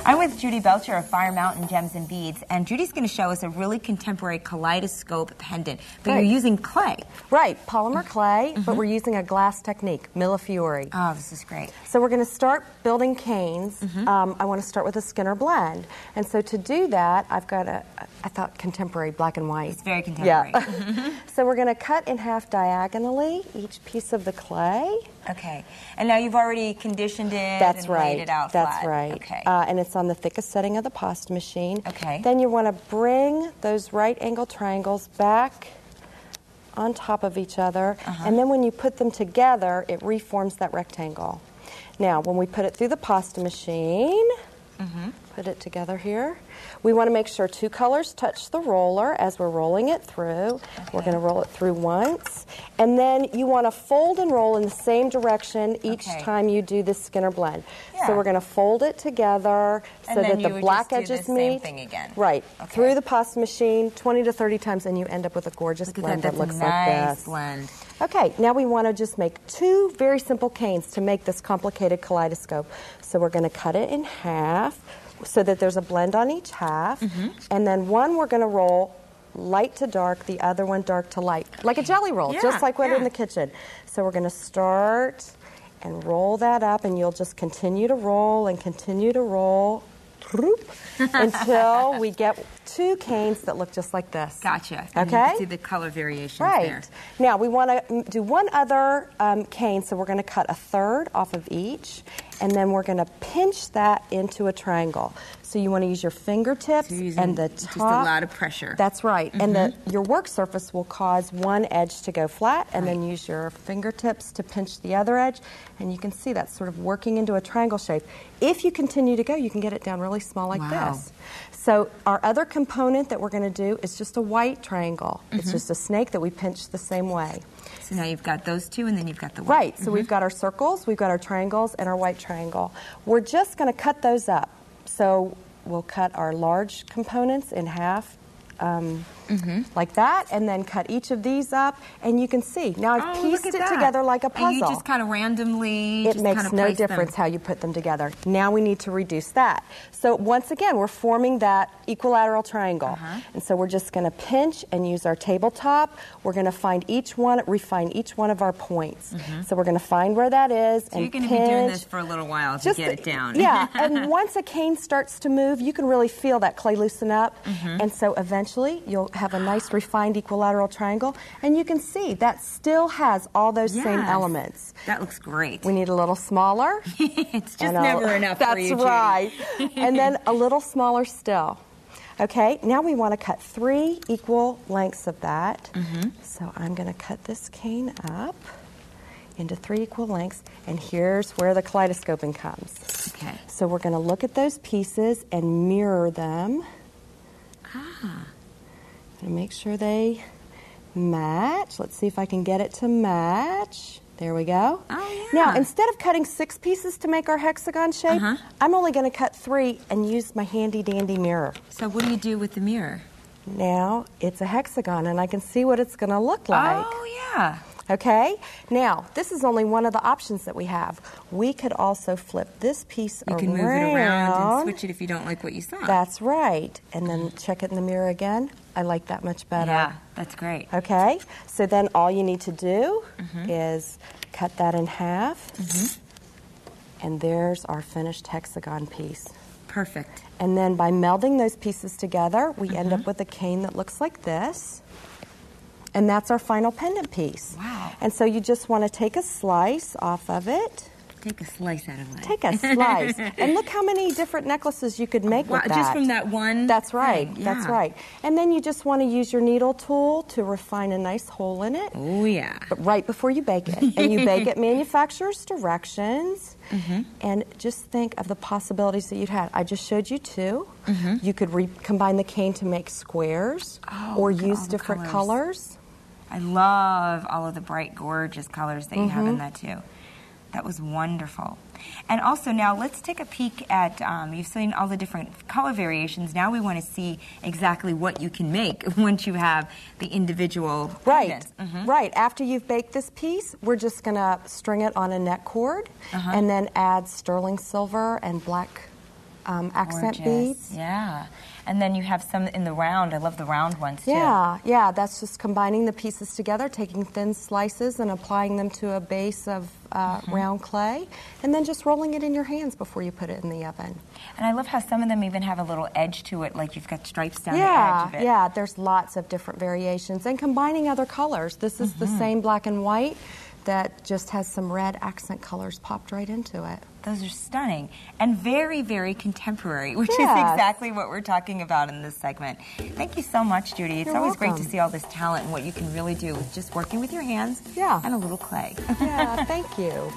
I'm with Judy Belcher of Fire Mountain Gems and Beads, and Judy's going to show us a really contemporary kaleidoscope pendant, but you're using clay. Right, polymer clay, but we're using a glass technique, millefiori. Oh, this is great. So we're going to start building canes. I want to start with a Skinner blend. And so to do that, I've got I thought contemporary, black and white. It's very contemporary. Yeah. So we're going to cut in half diagonally each piece of the clay. Okay. And now you've already conditioned it and laid it out That's flat. right. Okay. And it's on the thickest setting of the pasta machine. Okay. Then you want to bring those right angle triangles back on top of each other. And then when you put them together, it reforms that rectangle. Now, when we put it through the pasta machine, put it together here, we want to make sure two colors touch the roller as we're rolling it through. We're going to roll it through once. And then you want to fold and roll in the same direction each time you do this Skinner blend. So we're going to fold it together so that the black edges meet. Same thing again. Right. Through the pasta machine 20 to 30 times, and you end up with a gorgeous blend that looks like this. Blend. Okay, now we want to just make two very simple canes to make this complicated kaleidoscope. So we're going to cut it in half so that there's a blend on each half. And then one we're going to roll light to dark, the other one dark to light, like a jelly roll, just like we're in the kitchen. So we're going to start and roll that up, and you'll just continue to roll and continue to roll until we get two canes that look just like this. Gotcha. And you can see the color variations there. Now we want to do one other cane, so we're going to cut a third off of each, and then we're going to pinch that into a triangle. So you want to use your fingertips and the top. Just a lot of pressure. That's right. And your work surface will cause one edge to go flat, and then use your fingertips to pinch the other edge. And you can see that's sort of working into a triangle shape. If you continue to go, you can get it down really small like this. So our other component that we're going to do is just a white triangle. It's just a snake that we pinch the same way. So now you've got those two, and then you've got the white. Right. So we've got our circles, we've got our triangles, and our white triangle. We're just going to cut those up. So we'll cut our large components in half like that, and then cut each of these up, and you can see. Now I've pieced it together like a puzzle. And you just kind of randomly It makes no difference how you put them together. Now we need to reduce that. So once again, we're forming that equilateral triangle. And so we're just going to pinch and use our tabletop. We're going to find each one, refine each one of our points. So we're going to find where that is and you're going to be doing this for a little while to get it down. Yeah, and once a cane starts to move, you can really feel that clay loosen up. And so eventually you'll have a nice refined equilateral triangle, and you can see that still has all those same elements. That looks great. We need a little smaller. It's just never enough for you, That's right. And then a little smaller still. Okay, now we want to cut 3 equal lengths of that. So I'm going to cut this cane up into 3 equal lengths, and here's where the kaleidoscoping comes. Okay. So we're going to look at those pieces and mirror them. And make sure they match. Let's see if I can get it to match. There we go. Oh, yeah. Now, instead of cutting 6 pieces to make our hexagon shape, I'm only going to cut 3 and use my handy-dandy mirror. So what do you do with the mirror? Now, it's a hexagon, and I can see what it's going to look like. Oh, yeah. Okay? Now, this is only one of the options that we have. We could also flip this piece around. You can move it around and switch it if you don't like what you saw. That's right. And then check it in the mirror again. I like that much better. Yeah, that's great. Okay? So then all you need to do is cut that in half. And there's our finished hexagon piece. Perfect. And then by melding those pieces together, we end up with a cane that looks like this. And that's our final pendant piece. Wow. And so you just want to take a slice off of it. Take a slice out of it. Take a slice. And look how many different necklaces you could make with that. Just from that one That's right. thing. That's right. And then you just want to use your needle tool to refine a nice hole in it. Oh, yeah. But right before you bake it. And you bake it manufacturer's directions. And just think of the possibilities that you'd had. I just showed you 2. You could combine the cane to make squares or use different colors. I love all of the bright, gorgeous colors that you have in that, too. That was wonderful. And also now let's take a peek at, you've seen all the different color variations. Now we want to see exactly what you can make once you have the individual pendants. Right. After you've baked this piece, we're just going to string it on a neck cord and then add sterling silver and black accent Gorgeous. beads. Yeah. And then you have some in the round. I love the round ones too. Yeah, that's just combining the pieces together, taking thin slices and applying them to a base of round clay, and then just rolling it in your hands before you put it in the oven. And I love how some of them even have a little edge to it, like you've got stripes down the edge of it. Yeah, there's lots of different variations, and combining other colors. This is the same black and white that just has some red accent colors popped right into it. Those are stunning and very, very contemporary, which is exactly what we're talking about in this segment. Thank you so much, Judy. It's always great to see all this talent and what you can really do with just working with your hands and a little clay. Yeah, thank you.